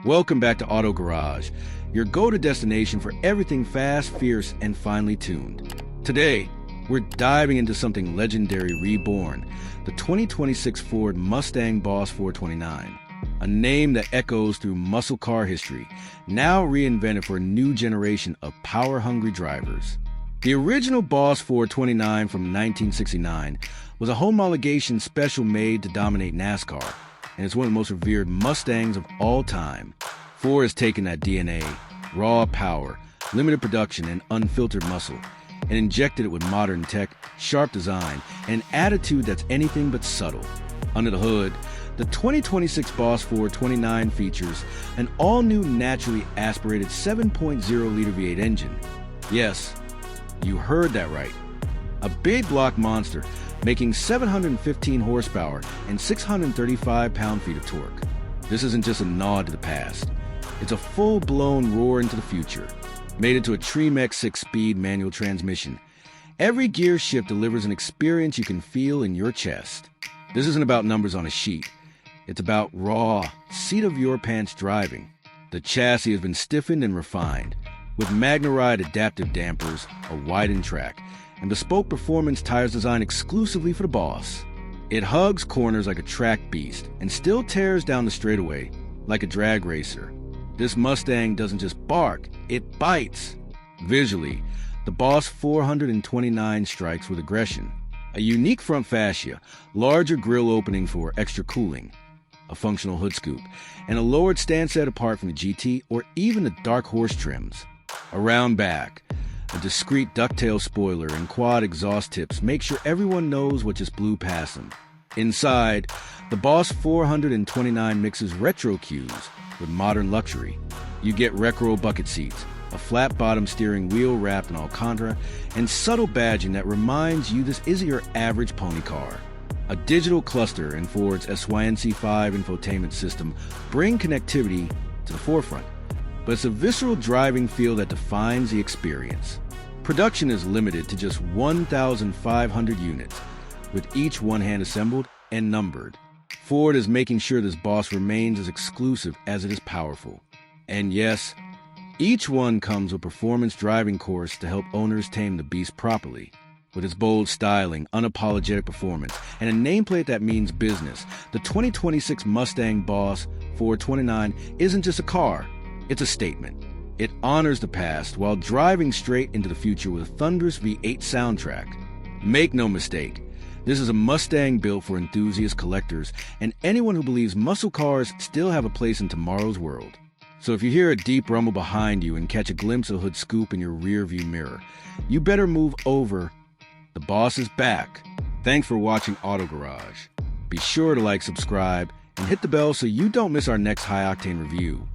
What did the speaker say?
Welcome back to Auto Garage, your go-to destination for everything fast, fierce, and finely tuned. Today, we're diving into something legendary reborn, the 2026 Ford Mustang Boss 429, a name that echoes through muscle car history, now reinvented for a new generation of power-hungry drivers. The original Boss 429 from 1969 was a homologation special made to dominate NASCAR, and it's one of the most revered Mustangs of all time. Ford has taken that DNA, raw power, limited production, and unfiltered muscle, and injected it with modern tech, sharp design, and an attitude that's anything but subtle. Under the hood, the 2026 Boss 429 features an all-new naturally aspirated 7.0-liter V8 engine. Yes, you heard that right. A big block monster making 715 horsepower and 635 pound-feet of torque. This isn't just a nod to the past. It's a full-blown roar into the future, made into a Tremec 6-speed manual transmission. Every gear shift delivers an experience you can feel in your chest. This isn't about numbers on a sheet. It's about raw, seat-of-your-pants driving. The chassis has been stiffened and refined, with MagnaRide adaptive dampers, a widened track, and bespoke performance tires designed exclusively for the Boss. It hugs corners like a track beast and still tears down the straightaway like a drag racer. This Mustang doesn't just bark, it bites. Visually, the Boss 429 strikes with aggression. A unique front fascia, larger grille opening for extra cooling, a functional hood scoop, and a lowered stand set apart from the GT or even the Dark Horse trims. Around back, a discreet ducktail spoiler and quad exhaust tips make sure everyone knows what just blew past them. Inside, the Boss 429 mixes retro cues with modern luxury. You get Recro bucket seats, a flat-bottom steering wheel wrapped in Alcantara, and subtle badging that reminds you this isn't your average pony car. A digital cluster and Ford's SYNC5 infotainment system bring connectivity to the forefront, but it's a visceral driving feel that defines the experience. Production is limited to just 1,500 units, with each one-hand assembled and numbered. Ford is making sure this Boss remains as exclusive as it is powerful. And yes, each one comes with a performance driving course to help owners tame the beast properly. With its bold styling, unapologetic performance, and a nameplate that means business, the 2026 Mustang Boss 429 isn't just a car. It's a statement. It honors the past while driving straight into the future with a thunderous V8 soundtrack. Make no mistake, this is a Mustang built for enthusiast collectors and anyone who believes muscle cars still have a place in tomorrow's world. So if you hear a deep rumble behind you and catch a glimpse of hood scoop in your rearview mirror, you better move over. The Boss is back. Thanks for watching Auto Garage. Be sure to like, subscribe, and hit the bell so you don't miss our next high-octane review.